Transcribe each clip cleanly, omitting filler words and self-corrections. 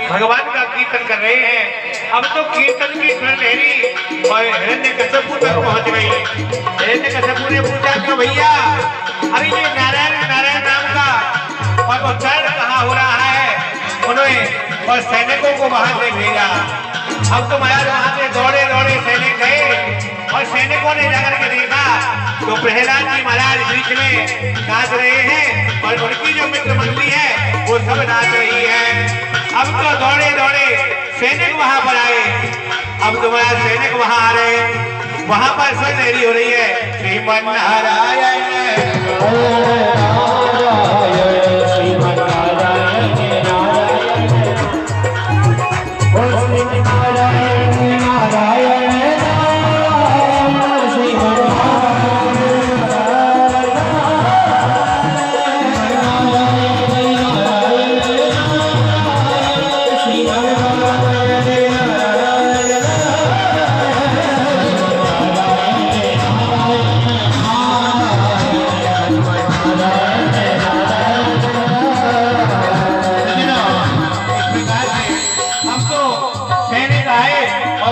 भगवान का कीर्तन कर रहे हैं। अब तो कीर्तन की लहरी और हिरण्यकश्यप तक पहुंच गई। हिरण्यकश्यप ने पूछा कि भैया अरे ये नारायण नारायण नाम का और उच्चारण कहाँ हो रहा है? उन्होंने और सैनिकों को वहां से भेजा। अब तो महाराज वहां से दौड़े दौड़े सैनिक गए और सैनिकों ने जाकर के देखा तो प्रहलाद जी महाराज बीच में नाच रहे हैं और उनकी जो मित्र मंडली है वो सब नाच रही है। अब तो दौड़े दौड़े सैनिक वहां पर आए। अब तुम्हारा सैनिक वहां आ रहे, वहां पर स्वर लहरी हो रही है, श्रीमन नारायण श्रीमन नारायण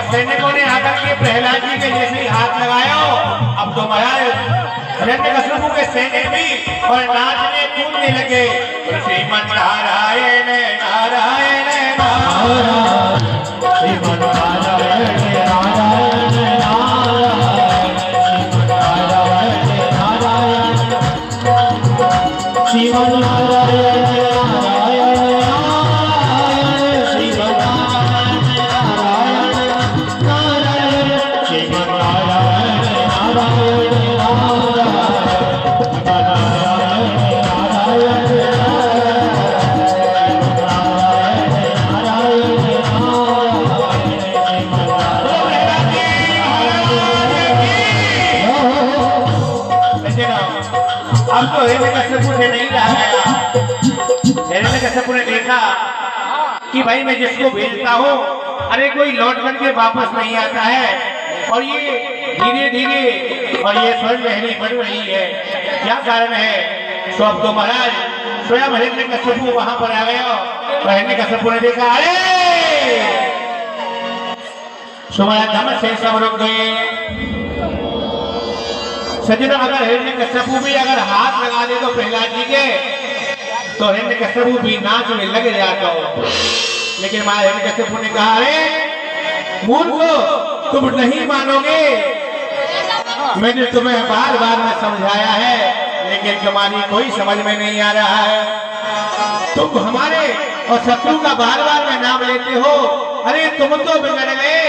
सैनिकों ने आकर के प्रहलाद जी के जैसे ही हाथ लगाया। अब तो महाराज हिरण्यकश्यप के सैनिक भी और नाचने कूदने लगे। श्रीमन नारायण नारायण नारायण श्रीमन नारायण नारायण नारायण श्रीमन नारायण अब तो हिरण्यकश्यप से नहीं रहा गया। हिरण्यकश्यप ने देखा कि भाई मैं जिसको भेजता हूँ अरे कोई लौट करके वापस नहीं आता है और ये धीरे धीरे और ये स्वर लहरी बढ़ रही है, क्या कारण है? तो अब तो महाराज स्वयं हिरण्यकश्यप वहां पर आ गया और हिरण्यकश्यप ने देखा अरे तुम्हारा धम से सब रुक गए। सज्जनों अगर हिरण्यकश्यप भी अगर हाथ लगा दे तो प्रहलाद जी के तो हिरण्यकश्यप भी नाच में लग जाता हो। लेकिन महाराज हिरण्यकश्यप ने कहा अरे मूर्खो तुम नहीं मानोगे, मैंने तुम्हें बार बार में समझाया है लेकिन तुम्हारी कोई समझ में नहीं आ रहा है। तुम हमारे और शत्रु का बार बार में नाम लेते हो। अरे तुम तो बिगड़ गए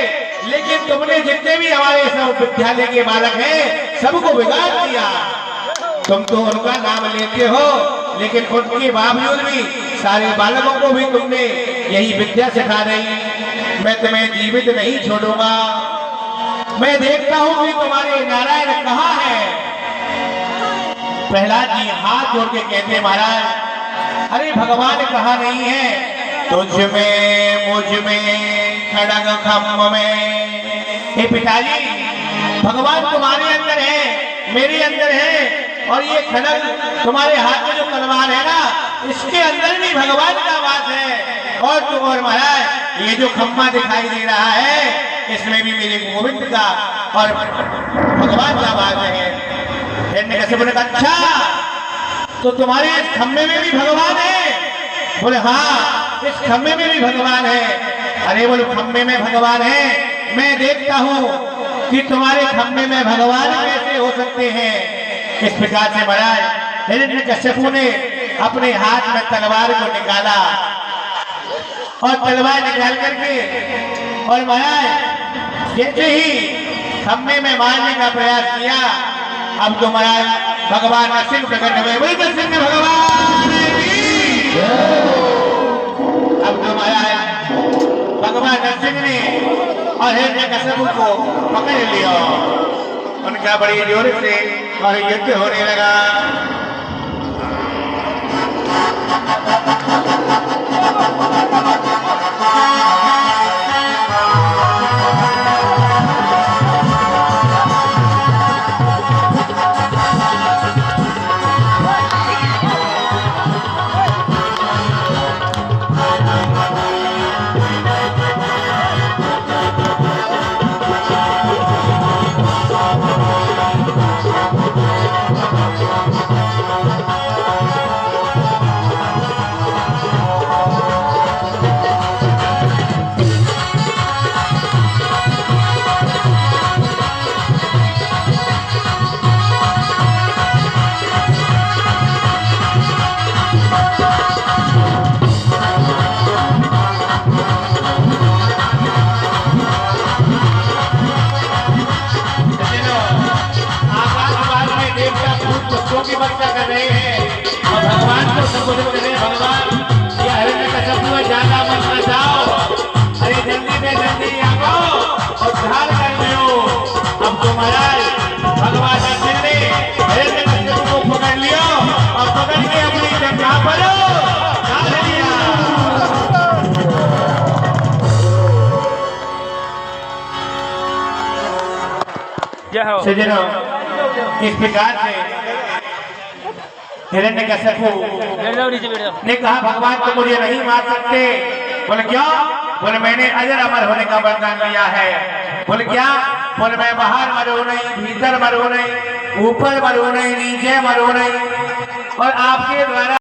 लेकिन तुमने जितने भी हमारे सब विद्यालय के बालक हैं सबको बिगाड़ दिया। तुम तो उनका नाम लेते हो लेकिन उनके बावजूद भी सारे बालकों को भी तुमने यही विद्या सिखा रही। मैं तुम्हें जीवित नहीं छोड़ूंगा। मैं देखता हूं कि तुम्हारे नारायण कहाँ है। प्रहलाद जी हाथ जोड़ के कहते महाराज अरे भगवान कहाँ नहीं है। तुझ में मुझ में खड़ग खम्भ में। हे पिताजी भगवान तुम्हारे अंदर है मेरे अंदर है और ये खड़ग तुम्हारे हाथ में जो तलवार है ना इसके अंदर भी भगवान का वास है। और महाराज ये जो खम्भा दिखाई दे रहा है इसमें भी मेरे गोविंद का और भगवान का वास है। कैसे बोले अच्छा तो तुम्हारे इस खम्भे में भी भगवान है। बोले हाँ इस खम्भे में भी भगवान है। अरे बोले खम्भे में भगवान है मैं देखता हूँ कि तुम्हारे खम्भे में भगवान कैसे हो सकते हैं। इस प्रकार से महाराज हिरण्यकश्यपु ने अपने हाथ में तलवार को निकाला और तलवार निकाल करके और महाराज जैसे ही खम्भे में मारने का प्रयास किया अब तो महाराज भगवान नरसिंह प्रकट हुए। वही नरसिंह भगवान की अब तो महाराज भगवान नरसिंह ने और हिरण्यकश्यपु को पकड़ लिया। उनका बड़ी जोर से और युद्ध होने लगा। बच्चा कर रहे हैं और भगवान को संबोधित कर रहे हैं। भगवान ये हिरण्यकश्यपु में ज्यादा मत न जाओ। अरे जल्दी में जल्दी आओ और ध्यान कर लो। अब तो महाराज भगवान नरसिंह ने हिरण्यकश्यपु को पकड़ लिया और पकड़ के अपनी जगह पर डाल दिया। सज्जनों इस प्रकार से हिरण्यकश्यपु ने कहा भगवान तो मुझे नहीं मार सकते। बोले क्यों? बोले मैंने अजर अमर होने का वरदान लिया है। बोले क्या? बोले मैं बाहर मरू नहीं भीतर मरू नहीं ऊपर मरू नहीं नीचे मरू नहीं और आपके द्वारा